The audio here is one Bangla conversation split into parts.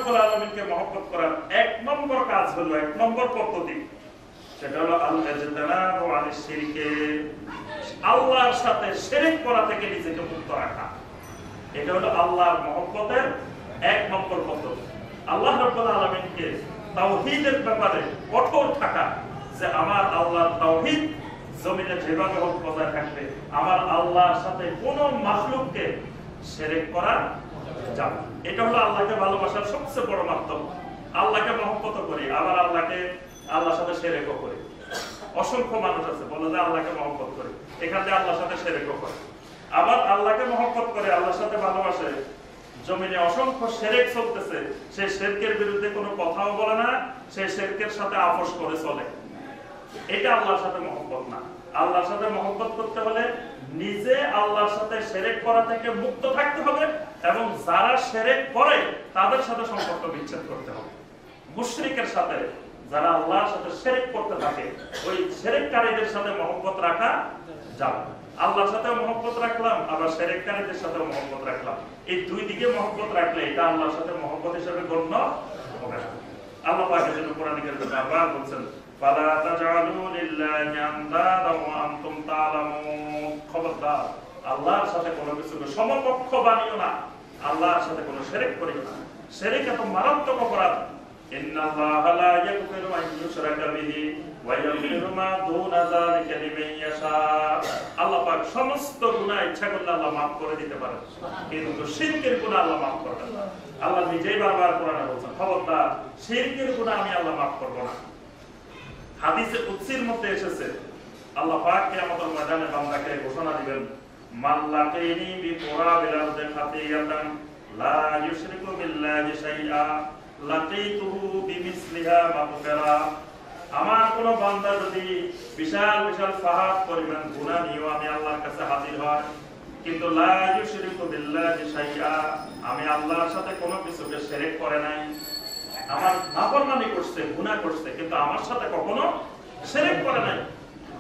রাব্বুল আলামিনকে মহব্বত করার এক নম্বর কাজ হলো, এক নম্বর পদ্ধতি, সেটা হলো আল-ইজতিনাবু আনিশ শিরকে, আল্লাহর সাথে শিরক করা থেকে নিজেকে মুক্ত রাখা। এটা হলো আল্লাহর মহব্বতের এক নম্বর পদ্ধতি। আল্লাহ রাব্বুল আলামিনকে তাওহীদের ব্যাপারে কঠোর থাকা, যে আমার আল্লাহর তাওহীদ জমিনে যেভাবে হোক বজায় থাকবে, আমার আল্লাহর সাথে কোনো মাখলুককে শিরক করা যাবে। এটা হলো আল্লাহকে ভালোবাসার সবচেয়ে বড় মাধ্যম। আল্লাহকে মহব্বত করি, আবার আল্লাহর সাথে শিরকও করি। অসংখ্য মানুষ আছে বলে যে আল্লাহকে মহব্বত করি, এখানে আল্লাহর সাথে শিরকও করে। আবার আল্লাহকে মহব্বত করে, আল্লাহর সাথে ভালোবাসে, জমিনে অসংখ্য শিরক চলতেছে, সেই শিরকের বিরুদ্ধে কোনো কথাও বলে না, সেই শিরকের সাথে আপোষ করে চলে। এটা আল্লাহর সাথে মহব্বত না। আল্লাহর সাথে মহব্বত করতে হলে নিজে আল্লাহর সাথে শিরক করা থেকে মুক্ত থাকতে হবে, এবং যারা শিরক করে তাদের সাথে সম্পর্ক বিচ্ছেদ করতে হবে। মুশরিকের সাথে, যারা আল্লাহর সাথে শিরক করতে থাকে, ওই শিরককারীদের সাথে মহব্বত রাখা যাবে। আল্লাহর সাথে মহব্বত রাখলাম, আবার শিরককারীদের সাথে মহব্বত রাখলাম, এই দুই দিকে মহব্বত রাখলে এটা আল্লাহর সাথে মহব্বত হিসেবে গণ্য হবে। আল্লাহ পাক এর জন্য কোরআনে কারিমে বারবার বলছেন, ফালা তাজআলু লিল্লাহি আনদাদা ওয়া আনতুম তা'লামুন, খবরদার আল্লাহর সাথে কোনো কিছুকে সমকক্ষ বানিও না, আল্লাহর সাথে কোনো শিরক করিও না। শিরক এত মারাত্মক অপরাধ। ইন্নাল্লাহা লা ইয়াগফিরু আন ইউশরাকা বিহি ওয়া ইয়াগফিরু মা দুনা যালিকা লিমান ইয়াশা। আল্লাহ পাক সমস্ত গুনাহ ইচ্ছা করলে আল্লাহ মাফ করে দিতে পারেন, কিন্তু শিরকের গুনাহ আল্লাহ মাফ করবেন না। আল্লাহ নিজেই বারবার কোরআনে বলেছেন, খবরদার শিরকের গুনাহ আমি আল্লাহ মাফ করব না। হাদিসে কুদসির মধ্যে এসেছে, আল্লাহ পাক কিয়ামতের ময়দানে বান্দাকে ঘোষণা দিবেন, মাল্লাকিনি বিকুরাবিল আরদি খাতিয়াতান লা ইউশরিকু বিল্লাহি শাইআ লাকিতুহু বিমিসলিহা মাগফিরা। আমার কোন বান্দা যদি বিশাল বিশাল পাহাড় পরিমাণ গুনাহ নিয়ে আমি আল্লাহর কাছে হাজির হয়, কিন্তু লা ইউশরিকু বিল্লাহি শাইআ, আমি আল্লাহর সাথে কোনো কিছুকে শিরক করে নাই, আমার নাফরমানি করছে, গুনাহ করছে, কিন্তু আমার সাথে কখনো শিরক করে নাই,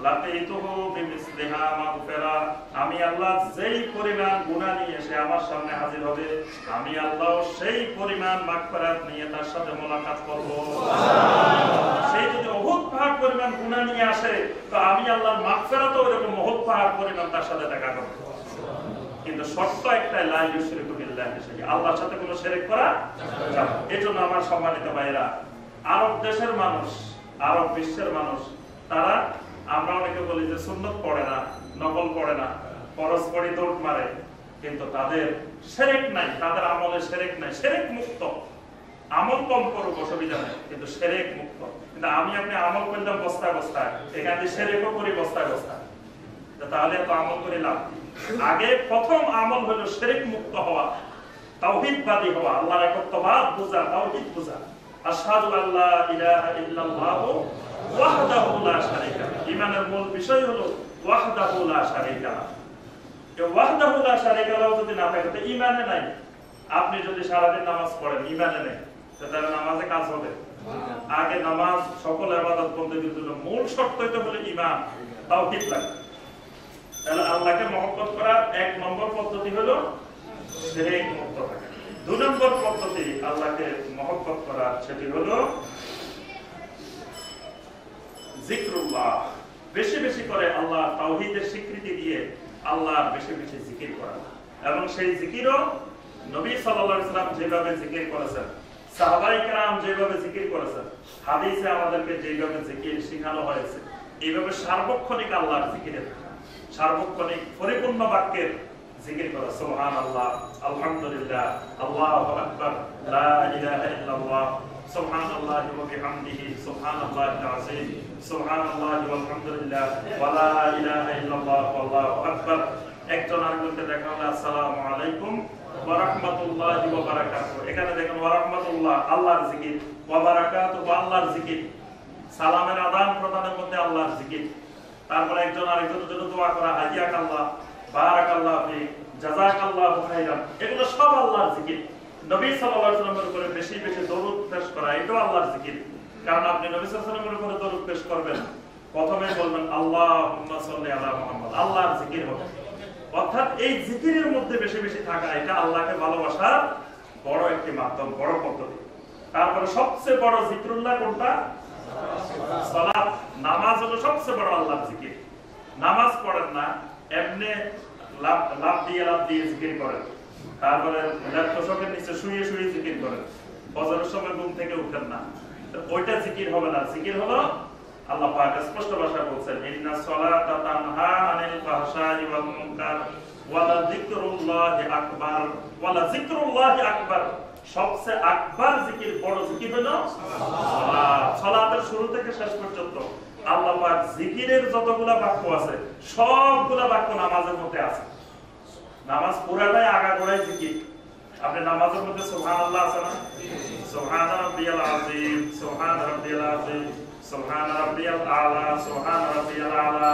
লাকিতুহু বিমিসলিহা মাগফিরা, আমি আল্লাহ যেই পরিমাণ গুনাহ নিয়ে এসে আমার সামনে হাজির হবে, আমি আল্লাহ সেই পরিমাণ মাগফিরাত নিয়ে তার সাথে মোলাকাত করব। সুবহানাল্লাহ। সেই যদি অহুদ পাহাড় পরিমাণ গুনাহ নিয়ে আসে, তো আমি আল্লাহর মাগফিরাতও এরকম অহুদ পাহাড় পরিমাণ তার সাথে দেখা করব। কিন্তু শর্ত একটাই, লা ইউশরিকু বিল্লাহি শাইআ, আল্লাহর সাথে কোনো শিরক করা যাবে না। এজন্য আমার সম্মানিত ভাইরা, আরব দেশের মানুষ, আরব বিশ্বের মানুষ, তারা, আমরা অনেকে বলি যে সুন্নত পড়ে না, নফল পড়ে না, ফরজ পড়ে দৌড় মারে, কিন্তু তাদের শিরক নাই, তাদের আমলে শিরক নাই, শিরক মুক্ত। আমল কম করুক অসুবিধা নেই, কিন্তু শিরক মুক্ত। কিন্তু আমি আপনি আমল করলাম বস্তায় বস্তায়, এখান থেকে শিরকও করি বস্তায় বস্তায়, তাহলে তো আমল করে লাভ। আগে প্রথম আমল হলো শিরক মুক্ত হওয়া, তাওহীদবাদী হওয়া, আল্লাহর একত্ববাদ বোঝা, তাওহীদ বোঝা। আশহাদু আল্লা ইলাহা ইল্লাল্লাহু ওয়াহদাহু লা শারীকা লাহু। ঈমানের মূল বিষয় হলো ওয়াহদাহু লা শারীকা লাহু। এই ওয়াহদাহু লা শারীকা লাহু যদি না থাকে, তো ঈমানে নাই। আপনি যদি সারাদিন নামাজ পড়েন, ঈমানে নেই, তাহলে নামাজে কাজ হবে? আগে নামাজ, সকল ইবাদত বন্দেগীর জন্য মূল শর্তই তো হলো ঈমান, তাওহীদ লাগে। তাহলে আল্লাহকে মহব্বত করার এক নম্বর পদ্ধতি হলো শিরক মুক্ত থাকা। দুই নম্বর পদ্ধতি আল্লাহকে মহব্বত করার, সেটি হলো জিকরুল্লাহ। বেশি বেশি করে আল্লাহ তাওহীদের স্বীকৃতি দিয়ে আল্লাহর বেশি বেশি জিকির করা, এবং সেই জিকিরও নবী সাল্লাল্লাহু আলাইহি ওয়াসাল্লাম যেভাবে জিকির করেছেন, সাহাবায়ে কেরাম যেভাবে জিকির করেছেন, হাদিসে আমাদেরকে যেভাবে জিকির শেখানো হয়েছে, এইভাবে সার্বক্ষণিক আল্লাহর জিকিরের, সার্বক্ষণিক পরিপূর্ণ বাক্যের জিকির করা। সুবহানাল্লাহ, আলহামদুলিল্লাহ, আল্লাহু আকবার, লা ইলাহা ইল্লাল্লাহ, সুবহানাল্লাহি ওয়া বিহামদিহি, সুবহানাল্লাহিল আযীম, সুবহানাল্লাহি ওয়াল হামদুলিল্লাহ, ওয়া লা ইলাহা ইল্লাল্লাহ, আল্লাহু আকবার। একজন আরেকজনকে দেখা হলো, আসসালামু আলাইকুম ওয়া রাহমাতুল্লাহি ওয়া বারাকাতুহু। এখানে দেখেন ওয়া রাহমাতুল্লাহ, আল্লাহর জিকির, ওয়া বারাকাতুহু, আল্লাহর জিকির। সালামের আদান প্রদানের মধ্যে আল্লাহর জিকির। তারপরে একজন আরেকজনের জন্য দোয়া করা, হাইয়াকাল্লাহ, বারাকাল্লাহু ফিক, জাযাকাল্লাহু খাইরান, এগুলো সব আল্লাহর জিকির। নবী সাল্লাল্লাহু আলাইহি ওয়াসাল্লামের উপরে বেশি বেশি দরুদ পেশ করা, এটাও আল্লাহর জিকির। কারণ আপনি নবী সাল্লাল্লাহু আলাইহি ওয়াসাল্লামের উপরে দরুদ পেশ করবেন, প্রথমে বলবেন আল্লাহুম্মা সাল্লি আলা মুহাম্মদ, আল্লাহর জিকির হবে। অর্থাৎ এই জিকিরের মধ্যে বেশি বেশি থাকা, এটা আল্লাহকে ভালোবাসার বড় একটি মাধ্যম, বড় পদ্ধতি। তারপরে সবচেয়ে বড় জিকরুল্লাহ কোনটা? সালাত। নামাজ হলো সবচেয়ে বড় আল্লাহর জিকির। নামাজ পড়েন না, এমনি লাভ দিয়ে জিকির করেন, তারপরে তোষকের নিচে শুয়ে শুয়ে জিকির করেন, ফজরের সময় ঘুম থেকে উঠেন না, ওইটা জিকির হবে না। জিকির হলো আল্লাহ পাক স্পষ্ট ভাষায় বলছেন, ইন্নাস সালাতা তানহা আনিল ফাহশাই ওয়াল মুনকার ওয়ালা যিকরুল্লাহি আকবার ওয়ালা যিকরুল্লাহি আকবার। সবচেয়ে আকবার জিকির, বড় জিকির হলো সালাত। সালাতের শুরু থেকে শেষ পর্যন্ত আল্লাহ পাক জিকিরের যতগুলা বাক্য আছে সবগুলা বাক্য নামাজের মধ্যে আছে। নামাজ পুরাটাই আগাগোড়াই জিকির। আপনি নামাজের মধ্যে সুবহানাল্লাহ আছে না? সুবহান রাব্বিয়াল আযীম, সুবহান রাব্বিয়াল আযীম, সুবহান রাব্বিয়াল আলা, সুবহান রাব্বিয়াল আলা।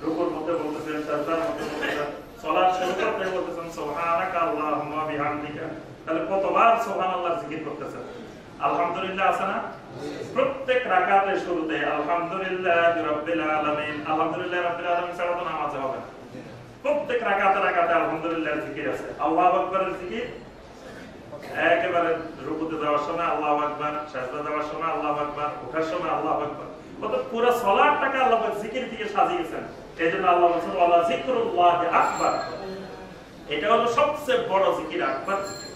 রুকুর মধ্যে বলতেছেন, সাজদার মধ্যে বলতেছেন, সালাত শেষ করতে বলতেছেন সুবহানাকা আল্লাহুম্মা বিহামদিকা। তাহলে কতবার সুবহানাল্লাহ জিকির করতেছেন? আলহামদুলিল্লাহ আছে না? প্রত্যেক রাকাতের শুরুতে আলহামদুলিল্লাহি রাব্বিল আলামিন, আলহামদুলিল্লাহ রাব্বিল আলামিন ছাড়া তো নামাজ হবে না। প্রত্যেক রাকাতে রাকাতে আলহামদুলিল্লাহর জিকির আছে। আল্লাহু আকবারের জিকির একেবারে রুকুতে যাওয়ার সময় আল্লাহু আকবার, সাজদা দেওয়ার সময় আল্লাহু আকবার, ওঠার সময় আল্লাহু আকবার। কত পুরো সালাতটাকে আল্লাহ পাক জিকির দিয়ে সাজিয়েছেন। এজন্য আল্লাহ বলেছেন ওয়ালা যিকরুল্লাহি আকবার। এটা হলো সবচেয়ে বড় জিকির, আকবার জিকির।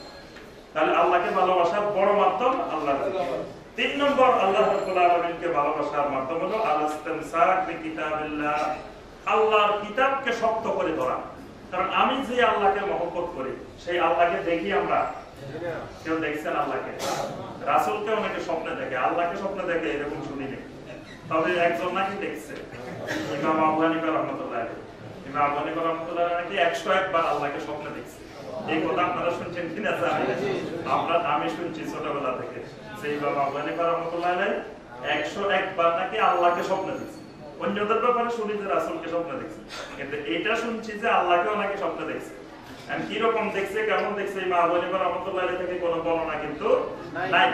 তাহলে আল্লাহকে ভালোবাসার বড় মাধ্যম আল্লাহর জিকির। 3 নম্বর আল্লাহ রাব্বুল আলামিনকে ভালোবাসার মাধ্যম হলো আল-ইসতিমসাক বিকিতাবিল্লাহ, আল্লাহর কিতাবকে শক্ত করে ধরা। কারণ আমি যে আল্লাহকে মহব্বত করি সেই আল্লাহকে দেখি আমরা? কেউ দেখছেন আল্লাহকে? রাসূলকে অনেকে স্বপ্নে দেখে, আল্লাহকে স্বপ্নে দেখে এরকম শুনিনি। তবে একজন নাকি দেখছে, ইমাম আবু হানিফা রাহমাতুল্লাহ আলাইহি। ইমাম আবু হানিফা রাহমাতুল্লাহ আলাইহি 101 বার আল্লাহকে স্বপ্নে দেখছে। এই কথা আপনারা শুনছেন কিনা জানি না। আমি শুনছি ছোটবেলা থেকে যে ইমাম আবু হানিফা রাহমাতুল্লাহ আলাইহি 101 বার নাকি আল্লাহকে স্বপ্নে দেখছে। অন্যদের ব্যাপারে শুনি যে রাসূলকে স্বপ্নে দেখছে, কিন্তু এটা শুনছি যে আল্লাহকেও নাকি স্বপ্নে দেখছে। আর কি রকম দেখছে, কেমন দেখছে, ইমাম আবু হানিফা রাহমাতুল্লাহ আলাইহি থেকে কোনো বর্ণনা কিন্তু নাই।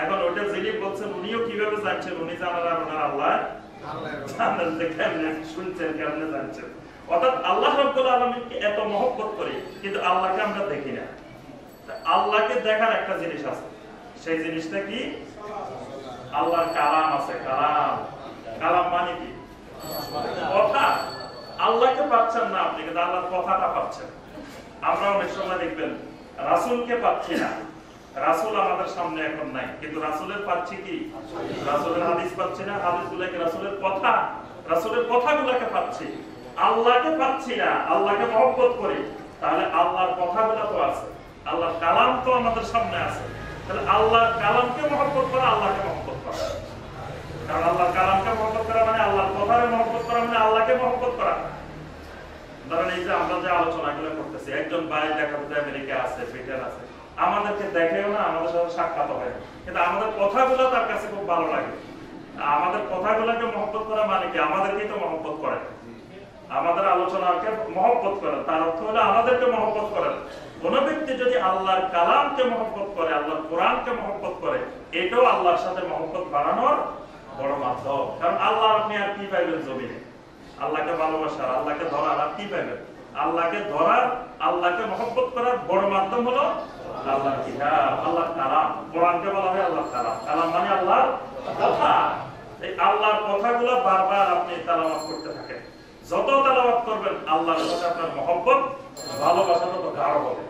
এখন ওটা যিনি বলছেন উনিও কিভাবে জানছেন? উনি জানার আর ওনার আল্লাহ জানেন যে কেমনে শুনছেন, কেমনে জানছেন। অর্থাৎ আল্লাহ রাব্বুল আলামিনকে এত মহব্বত করি, কিন্তু আল্লাহকে আমরা দেখি না। আল্লাহকে দেখার একটা জিনিস আছে, সেই জিনিসটা কি? আল্লাহর কালাম আছে। কালাম, কালাম মানে কি? কথা। আল্লাহকে পাচ্ছেন না আপনি, কিন্তু আল্লাহর কথাটা পাচ্ছেন। আমরা অনেক সময় দেখবেন রাসূলকে পাচ্ছি না, রাসূল আমাদের সামনে এখন নাই, কিন্তু রাসূলের পাচ্ছি কি? রাসূলের হাদিস পাচ্ছি না, হাদিসগুলোকে রাসূলের কথা, রাসূলের কথাগুলোকে পাচ্ছি। আল্লাহকে পাচ্ছি না, আল্লাহকে মহব্বত করি, তাহলে আল্লাহর কথাগুলো তো আছে, আল্লাহর কালাম তো আমাদের সামনে আছে। তাহলে আল্লাহর কালামকে মহব্বত করা, আল্লাহকে মহব্বত করা। কারণ আল্লাহর কালামকে মহব্বত করা মানে আল্লাহর কথাকে মহব্বত করা, মানে আল্লাহকে মহব্বত করা। ধরেন এই যে আমরা যে আলোচনাগুলো করতেছি, একজন ভাই দেখা যায় আমেরিকা আছে, ব্রিটেন আছে, আমাদেরকে দেখেও না, আমাদের সাথে সাক্ষাৎ হয়, কিন্তু আমাদের কথাগুলো তার কাছে খুব ভালো লাগে। আমাদের কথাগুলোকে মহব্বত করা মানে কি? আমাদেরকেই তো মহব্বত করে। আমাদের আলোচনাকে মহব্বত করেন, তার অর্থ হলো আমাদেরকে মহব্বত করেন। কোন ব্যক্তি যদি আল্লাহর কালামকে মহব্বত করে, আল্লাহর কোরআনকে মহব্বত করে, এটাও আল্লাহর সাথে মহব্বত বাড়ানোর বড় মাধ্যম। কারণ আল্লাহ আপনি আর কি পাইবেন জমিনে? আল্লাহকে ভালোবাসার, আল্লাহকে ধরার আর কি পাইবেন? আল্লাহকে ধরার, আল্লাহকে মহব্বত করার বড় মাধ্যম হলো আল্লাহর কিতাব, আল্লাহর কালাম। কোরআনকে বলা হয় আল্লাহর কালাম। কালাম মানে আল্লাহর কথা। এই আল্লাহর কথাগুলো বারবার আপনি তেলাওয়াত করতে থাকেন। যত তেলাওয়াত করবেন আল্লাহর সাথে আপনার মহব্বত, ভালোবাসা তত গাঢ় হবে।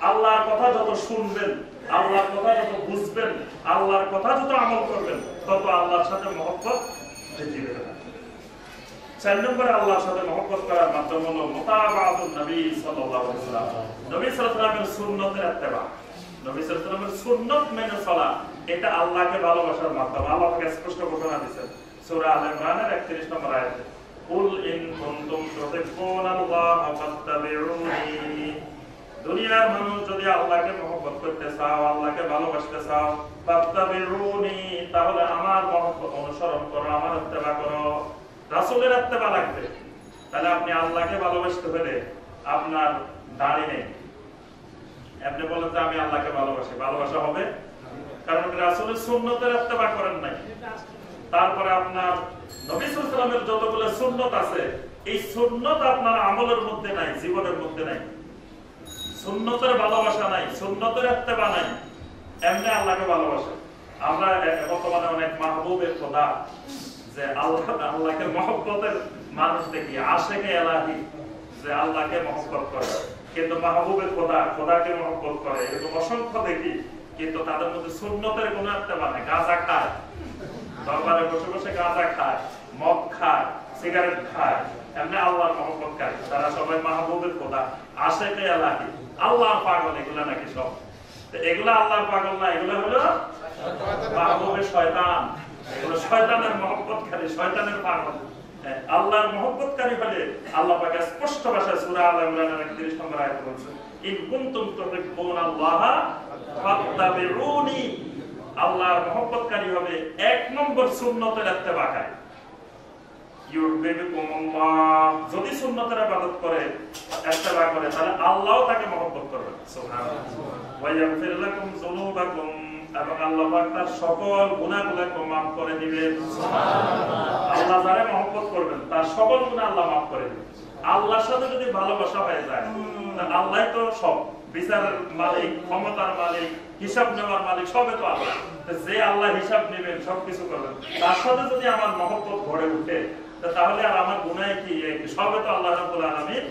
আল্লাহর কথা যত শুনবেন, আল্লাহর কথা যত বুঝবেন, আল্লাহর কথা যত আমল করবেন, তত আল্লাহর সাথে মহব্বত বৃদ্ধি পেতে থাকে। 4 নম্বরে আল্লাহর সাথে মহব্বত করার মাধ্যম হলো মুতাবাআতুন নবী সাল্লাল্লাহু আলাইহি ওয়াসাল্লাম। নবী সাল্লাল্লাহু আলাইহি ওয়াসাল্লামের সুন্নতের ইত্তেবা, নবী সাল্লাল্লাহু আলাইহি ওয়াসাল্লামের সুন্নত মেনে চলা, এটা আল্লাহকে ভালোবাসার মাধ্যম। আল্লাহ তাকে স্পষ্ট ঘোষণা দিয়েছেন সূরা আল ইমরানের 31 নম্বর আয়াতে, কুল ইন কুনতুম তুহিব্বুনাল্লাহা ফাত্তাবিউনি। দুনিয়ার মানুষ যদি আল্লাহকে মহব্বত করতে চাও, আল্লাহকে ভালোবাসতে চাও, ফাত্তাবিউনি, তাহলে আমার মহব্বত অনুসরণ করো, আমার ইত্তেবা করো। রাসূলের ইত্তেবা লাগবে। তাহলে আপনি আল্লাহকে ভালোবাসতে হলে আপনার দাড়ি নেই, আপনি বলেন যে আমি আল্লাহকে ভালোবাসি, ভালোবাসা হবে? কারণ রাসূলের সুন্নতের ইত্তেবা করেন নাই। তারপরে আপনার নবী সাল্লাল্লাহু আলাইহি ওয়াসাল্লামের যতগুলো সুন্নত আছে, এই সুন্নত আপনার আমলের মধ্যে নাই, জীবনের মধ্যে নাই। সুন্নতের ভালোবাসা নাই, সুন্নতের ইত্তেবা নাই, এমনি আল্লাহকে ভালোবাসা। আমরা বর্তমানে অনেক মাহবুবের খোদা, যে আল্লাহকে মহব্বতের মানুষ দেখি, আশেকে এলাহি, যে আল্লাহকে মহব্বত করে কিন্তু মাহবুবের খোদাকে মহব্বত করে, এরকম অসংখ্য দেখি। কিন্তু তাদের মধ্যে সুন্নতের কোন একটা মানে গাঁজা খায়, দরবারে বসে বসে গাঁজা খায়, মদ খায়, সিগারেট খায়, এমনি আল্লাহর মহব্বতকারী। তারা সবাই মাহবুবের খোদা, আশেকে এলাহি, আল্লাহর পাগল। এগুলা নাকি সব, এগুলা আল্লাহর পাগল না, এগুলো হলো মাহবুবের শয়তান। এগুলো শয়তানের মহব্বতকারী, শয়তানের পাগল। আল্লাহর মহব্বতকারী হলে আল্লাহ পাক স্পষ্ট ভাষায় সূরা আল ইমরানের 31 নম্বর আয়াতে বলেছেন, ইন কুনতুম তুহিব্বুনাল্লাহ ফাত্তাবিউনি। আল্লাহর মহব্বতকারী হবে এক নম্বর সুন্নতের ইত্তেবাকারী। ইউহিব্বুকুমুল্লাহ, যদি সুন্নতের ইবাদত করে, ইত্তেবা করে, তাহলে আল্লাহও তাকে মহব্বত করবে। সুবহানাল্লাহ। ওয়া ইয়াগফির লাকুম যুনুবাকুম, এবং আল্লাহ পাক তার সকল গুনাহগুলোকে মাফ করে দিবেন। সুবহানাল্লাহ। আল্লাহ যারে মহব্বত করবেন তার সকল গুনাহ আল্লাহ মাফ করে দিবেন। আল্লাহর সাথে যদি ভালোবাসা হয়ে যায়, তাহলে আল্লাহই তো সব, বিচারের মালিক, ক্ষমতার মালিক, হিসাব নেওয়ার মালিক, সবই তো আল্লাহ। যে আল্লাহ হিসাব নেবেন, সবকিছু করবেন, তার সাথে যদি আমার মহব্বত গড়ে উঠে, তাহলে আর আমার গুনাহ কি, সবই তো আল্লাহ রাব্বুল আলামিন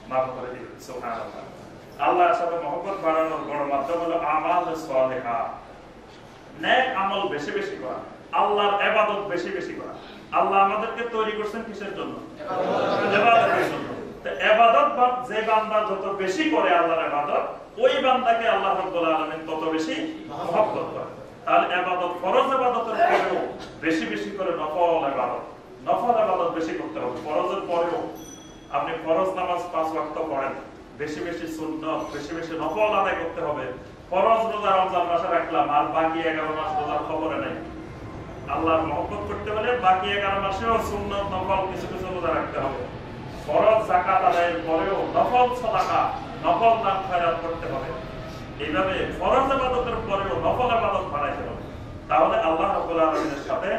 মাফ করে দিবেন। সুবহানাল্লাহ। আল্লাহর সাথে মহব্বত বাড়ানোর বড় মাধ্যম হলো আমাল সালেহা, নেক আমল বেশি বেশি করা, আল্লাহর ইবাদত বেশি বেশি করা। আল্লাহ আমাদেরকে তৈরি করেছেন কিসের জন্য? ইবাদতের জন্য। তো ইবাদত যে বান্দা যত বেশি করে আল্লাহর ইবাদত, ওই বান্দাকে আল্লাহ রাব্বুল আলামিন তত বেশি মহব্বত করে। তাহলে ইবাদত, ফরজ ইবাদতের পরেও বেশি বেশি করে নফল ইবাদত, নফল ইবাদত বেশি করতে হবে। ফরজের পরেও আপনি ফরজ নামাজ 5 ওয়াক্ত পড়েন, বেশি বেশি সুন্নাত, বেশি বেশি নফল আদায় করতে হবে। ফরজ রোজা রমজান মাসে রাখলাম, আর বাকি 11 মাস রোজার খবরে নাই। আল্লাহর মহব্বত করতে হলে বাকি 11 মাসেও সুন্নাত, নফল কিছু কিছু রোজা রাখতে হবে। ফরজ যাকাত আদায়ের পরেও নফল সাদাকা, নফল দান খয়রাত করতে হবে। এইভাবে ফরজ ইবাদতের পরেও নফল ইবাদত বাড়াইতে হবে। তাহলে আল্লাহ রাব্বুল আলামিনের সাথে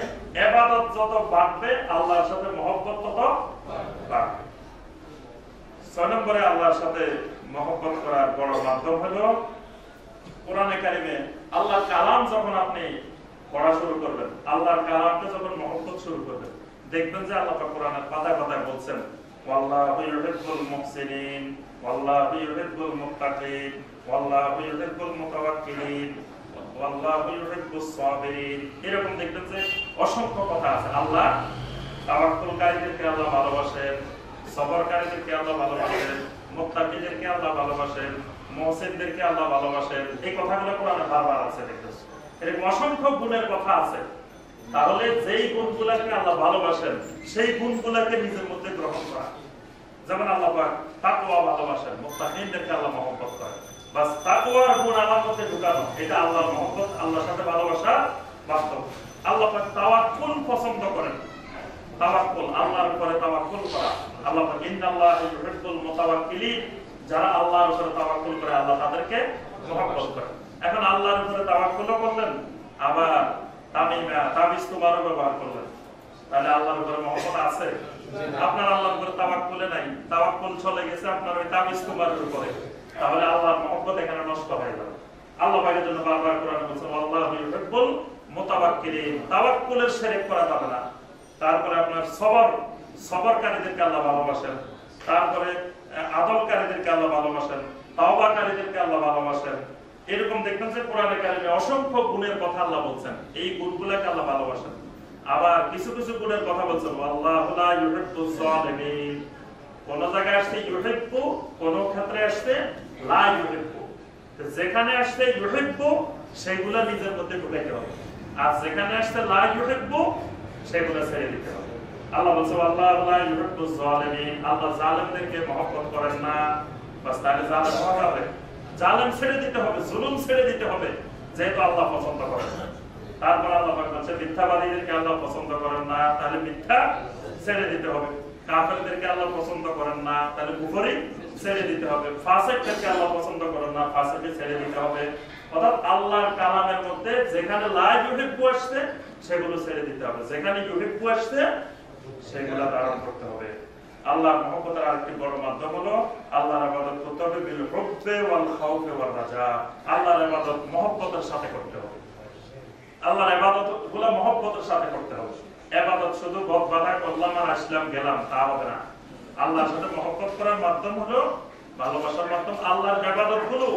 ইবাদত যত বাড়বে, আল্লাহর সাথে মহব্বত তত বাড়বে। 6 নম্বরে আল্লাহর সাথে মহব্বত করার বড় মাধ্যম হলো কোরআনে কারিমে আল্লাহর কালাম। যখন আপনি পড়া শুরু করবেন, আল্লাহর কালামকে যখন মহব্বত শুরু করবেন, দেখবেন যে আল্লাহ পাক কোরআনের পাতায় পাতায় বলছেন, ওয়াল্লাহু ইউহিব্বুল মুহসিনিন, ওয়াল্লাহু ইউহিব্বুল মুত্তাকিন, ওয়াল্লাহু ইউহিব্বুল মুতাওয়াক্কিলিন, ওয়াল্লাহু ইউহিব্বুস সাবিরিন। এরকম দেখবেন যে অসংখ্য কথা আছে। আল্লাহ তাওয়াক্কুলকারীদেরকে আল্লাহ ভালোবাসেন, সবরকারীদেরকে আল্লাহ ভালোবাসেন, মুত্তাকিদেরকে আল্লাহ ভালোবাসেন, মুহসিনদেরকে আল্লাহ ভালোবাসেন। এই কথাগুলো কোরআনে বারবার আছে। দেখবেন এরকম অসংখ্য গুণের কথা আছে। তাহলে যেই গুণগুলোকে আল্লাহ ভালোবাসেন, সেই গুণগুলোকে নিজের মধ্যে গ্রহণ করা। যেমন আল্লাহ পাক তাকওয়া ভালোবাসেন, মুত্তাকিনদেরকে আল্লাহ মহব্বত করেন। বাস তাকওয়ার গুণ আমার মধ্যে ঢুকানো, এটা আল্লাহর মহব্বত, আল্লাহর সাথে ভালোবাসা বাস্তব। আল্লাহ পাক তাওয়াক্কুল পছন্দ করেন। তাওয়াক্কুল, আল্লাহর উপরে তাওয়াক্কুল করা। আল্লাহ পাক ইন্নাল্লাহা ইউহিব্বুল মুতাওয়াক্কিলিন, যারা আল্লাহর উপরে তাওয়াক্কুল করে আল্লাহ তাদেরকে মহব্বত করেন। এখন আল্লাহর উপরে তাওয়াক্কুল করলেন, আবার তাবিজ তোমারও ব্যবহার করলেন, তাহলে আল্লাহর উপরে মহব্বত আছে? আপনার আল্লাহর উপরে তাওয়াক্কুলে নাই, তাওয়াক্কুল চলে গেছে আপনার ওই তাবিজ তোমারের উপরে, তাহলে আল্লাহর মহব্বত এখানে নষ্ট হয়ে যাবে। আল্লাহ পাকের জন্য বারবার কোরআনে বলছেন, আল্লাহু ইউহিব্বুল মুতাওয়াক্কিলিন। তাওয়াক্কুলের শিরক করা যাবে না। তারপরে আপনার সবরকারীদেরকে আল্লাহ ভালোবাসেন, তারপরে আদলকারীদেরকে আল্লাহ ভালোবাসেন, তাওবাকারীদেরকে আল্লাহ ভালোবাসেন। এরকম দেখবেন যে কোরআনে কারিমে অসংখ্য গুণের কথা আল্লাহ বলছেন, এই গুণগুলোকে আল্লাহ ভালোবাসেন। আবার কিছু কিছু গুণের কথা বলছেন, আল্লাহু লা ইউহিব্বুজ জালিমিন। কোন জায়গায় আসছে ইউহিব্বু, কোন ক্ষেত্রে আসছে লা ইউহিব্বু। যেখানে আসছে ইউহিব্বু সেগুলো নিজের মধ্যে ঢুকাইতে হবে, আর যেখানে আসছে লা ইউহিব্বু সেগুলো ছেড়ে দিতে হবে। আল্লাহ বলছে, আল্লাহু লা ইউহিব্বুজ জালিমিন। আল্লাহ জালেমদেরকে মহব্বত করেন না। বাস তাহলে জালেম হওয়া যাবে, জালেম ছেড়ে দিতে হবে, জুলুম ছেড়ে দিতে হবে, যেহেতু আল্লাহ পছন্দ করেন না। তারপর আল্লাহ পাক বলছে, মিথ্যাবাদীদেরকে আল্লাহ পছন্দ করেন না, তাহলে মিথ্যা ছেড়ে দিতে হবে। কাফেরদেরকে আল্লাহ পছন্দ করেন না, তাহলে কুফরি ছেড়ে দিতে হবে। ফাসিকদেরকে আল্লাহ পছন্দ করেন না, ফাসিককে ছেড়ে দিতে হবে। অর্থাৎ আল্লাহর কালামের মধ্যে যেখানে লা ইউহিব্বু আসছে সেগুলো ছেড়ে দিতে হবে, যেখানে ইউহিব্বু আসছে সেগুলো ধারণ করতে হবে। আল্লাহর মহব্বতের আরেকটি বড় মাধ্যম হলো আল্লাহর ইবাদত করতে হবে বিল হুব্বি ওয়াল খাউফি ওয়ার রাজা। আল্লাহর ইবাদত মহব্বতের সাথে করতে হবে। আল্লাহর ইবাদত গুলো মহব্বতের সাথে করতে হবে। ইবাদত শুধু গদ বাঁধা করলাম আর আসলাম গেলাম তা হবে না। আল্লাহর সাথে মহব্বত করার মাধ্যম হলো, ভালোবাসার মাধ্যম আল্লাহর ইবাদত গুলো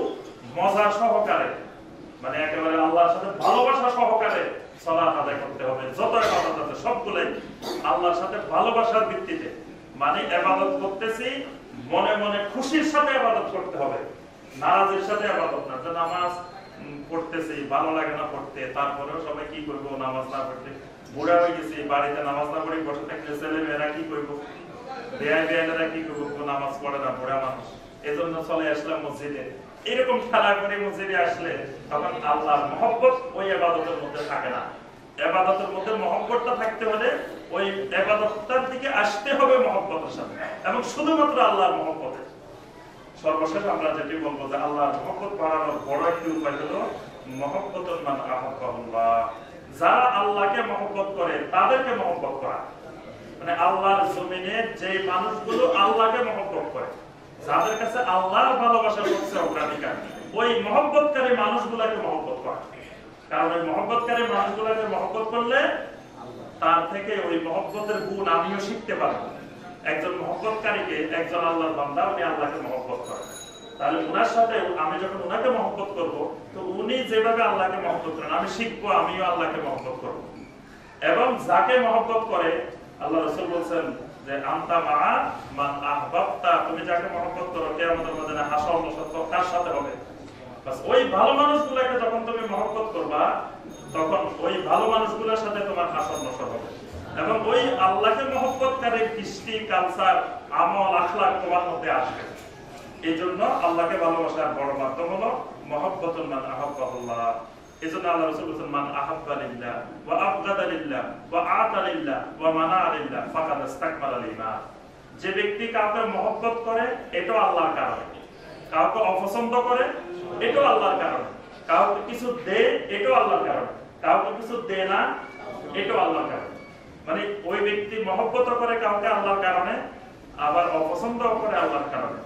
মজা সহকারে, মানে একেবারে আল্লাহর সাথে ভালোবাসা সহকারে সালাত আদায় করতে হবে। যত ইবাদত আছে সবগুলাই আল্লাহর সাথে ভালোবাসার ভিত্তিতে, মানে ইবাদত করতেছি মনে মনে খুশির সাথে ইবাদত করতে হবে, নারাজের সাথে ইবাদত না। যে নামাজ পড়তেছি ভালো লাগে না পড়তে, তারপরেও সবাই কি করবো নামাজ না পড়তে, বুড়া হয়ে গেছি বাড়িতে নামাজ না পড়ে বসে থাকলে ছেলে মেয়েরা কি করবো, বেয়াইরা কি করবো, নামাজ পড়ে না বুড়া মানুষ, এজন্য চলে আসলাম মসজিদে। এরকম খেলা করে মসজিদে আসলে তখন আল্লাহর মহব্বত ওই ইবাদতের মধ্যে থাকে না। ইবাদতের মধ্যে মহব্বতটা থাকতে হলে ওই ইবাদতটার দিকে আসতে হবে মহব্বতের সাথে, এবং শুধুমাত্র আল্লাহর মহব্বতে। সর্বশেষ আমরা যেটি বলবো যে আল্লাহর মহব্বত বাড়ানোর বড় একটি উপায় হলো মহব্বতুল মান আহাব্বাহুল্লাহ। যারা আল্লাহকে মহব্বত করে তাদেরকে মহব্বত করা, মানে আল্লাহর জমিনে যে মানুষগুলো আল্লাহকে মহব্বত করে, যাদের কাছে আল্লাহর ভালোবাসা হচ্ছে অগ্রাধিকার, ওই মহব্বতকারী মানুষগুলোকে মহব্বত করা। কারণ ওই মহব্বতকারী মানুষগুলোকে মহব্বত করলে তার থেকে ওই মহব্বতের গুণ আমিও শিখতে পারবো। একজন মহব্বতকারীকে একজন আল্লাহর বান্দা উনি আল্লাহকে মহব্বত করেন, তাহলে উনার সাথে আমি যখন উনাকে মহব্বত করব, তো উনি যেভাবে আল্লাহকে মহব্বত করেন আমি শিখবো, আমিও আল্লাহকে মহব্বত করব। এবং যাকে মহব্বত করে আল্লাহ রাসূল বলেন যে আনতা মা মান আহবাবতা, তুমি যাকে মহব্বত করো কিয়ামতের ময়দানে হাসর নসর কার সাথে হবে। বাস ওই ভালো মানুষগুলোকে যখন তুমি মহব্বত করবা, তখন ওই ভালো মানুষগুলোর সাথে তোমার হাসর নসর হবে। এবং ওই আল্লাহকে মহব্বতকারী কৃষ্টি কালচার আমল আখলাক তোমার মধ্যে আসবে। এই জন্য আল্লাহকে ভালোবাসার বড় মাধ্যম হলো মহব্বতুল মান আহাব্বাহুল্লাহ। এই জন্য আল্লাহ রাসূল বলেছেন মান আহাব্বা লিল্লাহ ওয়া আবগাদা লিল্লাহ ওয়া আতা লিল্লাহ ওয়া মানা লিল্লাহ ফাকাদ ইসতাকমালাল ঈমান। যে ব্যক্তি কাউকে মহব্বত করে এটাও আল্লাহর কারণে, কাউকে অপছন্দ করে এটাও আল্লাহর কারণে, কাউকে কিছু দেয় এটাও আল্লাহর কারণে, কাউকে কিছু দেয় না এটাও আল্লাহর কারণে। মানে ওই ব্যক্তি মহব্বত করে কাউকে আল্লাহর কারণে, আবার অপছন্দ করে আল্লাহর কারণে,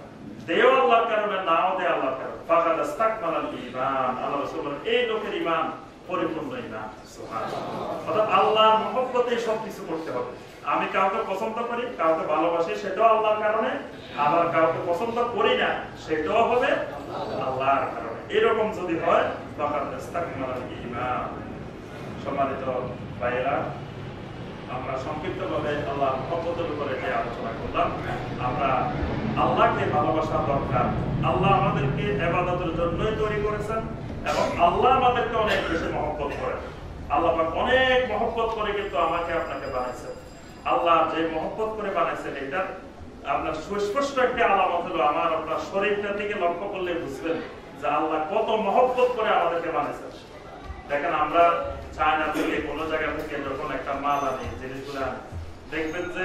দেও আল্লাহর কারণে, নাও দেয় আল্লাহর কারণে। ফাকাদ ইসতাকমালাল ঈমান, আল্লাহ রাসূল বলেন এই লোকের ঈমান পরিপূর্ণ ঈমান। সুবহানাল্লাহ। অর্থাৎ আল্লাহর মহব্বতে সবকিছু করতে হবে। আমি কাউকে পছন্দ করি, কাউকে ভালোবাসি, সেটাও আল্লাহর কারণে, আবার কাউকে পছন্দ করি না সেটাও হবে আল্লাহর কারণে। এরকম যদি হয় ফাকাদ ইসতাকমালাল ঈমান। সম্মানিত ভাইয়েরা, আমরা সংক্ষিপ্তভাবে আল্লাহর মহব্বতের উপরে যে আলোচনা করলাম, আমরা আল্লাহকে ভালোবাসা দরকার। আল্লাহ আমাদেরকে ইবাদতের জন্যই তৈরি করেছেন এবং আল্লাহ আমাদেরকে অনেক বেশি মহব্বত করেন। আল্লাহ পাক অনেক মহব্বত করে কিন্তু আমাকে আপনাকে বানাইছেন। আল্লাহ যে মহব্বত করে বানাইছেন এটা আপনার সুস্পষ্ট একটা আলামত হলো আমার আপনার শরীরটা থেকে লক্ষ্য করলে বুঝবেন যে আল্লাহ কত মহব্বত করে আমাদেরকে বানাইছেন। দেখেন আমরা চায়না থেকে কোনো জায়গা থেকে যখন একটা মাল আনি, জিনিসগুলো আনি, দেখবেন যে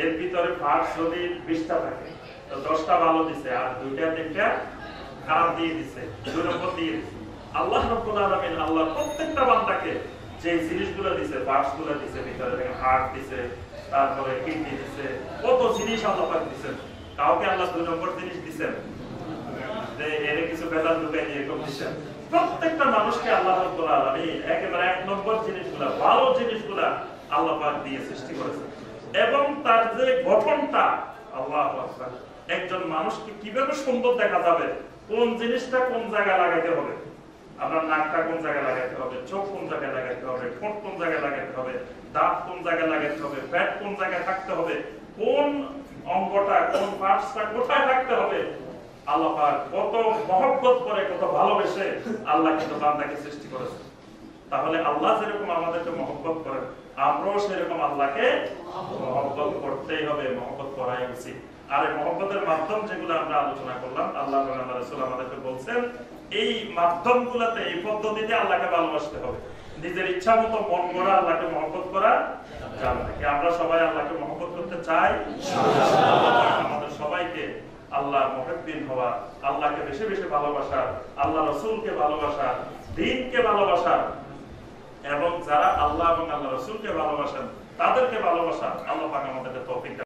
এর ভিতরে পার্টস যদি 20টা থাকে তো 10টা ভালো দিছে আর 2টা 3টা খারাপ দিয়ে দিছে, 2 নম্বর দিয়ে দিছে। আল্লাহ রাব্বুল আলামিন আল্লাহ প্রত্যেকটা বান্দাকে যে জিনিসগুলো দিছে, পার্টস গুলো দিছে, ভিতরে দেখেন হার্ট দিছে, তারপরে কিডনি দিছে, কত জিনিস আল্লাহ পাক দিবেন। কাউকে আল্লাহ 2 নম্বর জিনিস দিবেন যে এর কিছু বেদাত ঢুকাই দিয়ে এরকম দিবেন। প্রত্যেকটা মানুষকে আল্লাহ রাব্বুল আলামিন একেবারে 1 নম্বর জিনিসগুলো, ভালো জিনিসগুলো আল্লাহ পাক দিয়ে সৃষ্টি করেছেন। এবং তার যে গঠনটা, আল্লাহু আকবার, একজন মানুষকে কিভাবে সুন্দর দেখা যাবে, কোন জিনিসটা কোন জায়গায় লাগাতে হবে, আপনার নাকটা কোন জায়গায় লাগাতে হবে, চোখ কোন জায়গায় লাগাতে হবে, ঠোঁট কোন জায়গায় লাগাতে হবে, দাঁত কোন জায়গায় লাগাতে হবে, পেট কোন জায়গায় থাকতে হবে, কোন অঙ্গটা কোন পার্টসটা কোথায় থাকতে হবে, আল্লাহ পাক কত মহব্বত করে, কত ভালোবেসে আল্লাহ কিন্তু বান্দাকে সৃষ্টি করেছেন। তাহলে আল্লাহ যেরকম আমাদেরকে মহব্বত করেন, আমরাও সেরকম আল্লাহকে মহব্বত করতেই হবে, মহব্বত করাই উচিত। আর এই মহব্বতের মাধ্যম যেগুলো আমরা আলোচনা করলাম, আল্লাহ এবং আল্লাহ রাসূল আমাদেরকে বলছেন এই মাধ্যমগুলোতে, এই পদ্ধতিতে আল্লাহকে ভালোবাসতে হবে। নিজের ইচ্ছা মতো মন গড়া আল্লাহকে মহব্বত করা যাবে না। কি আমরা সবাই আল্লাহকে মহব্বত করতে চাই? আমাদের সবাইকে আল্লাহর মুহিব্বিন হওয়া, আল্লাহকে বেশি বেশি ভালোবাসা, আল্লাহ রাসূলকে ভালোবাসা, দ্বীনকে ভালোবাসা, এবং যারা আল্লাহ এবং আল্লাহ রাসূলকে ভালোবাসেন তাদেরকে ভালোবাসা, আল্লাহ পাক আমাদেরকে তৌফিক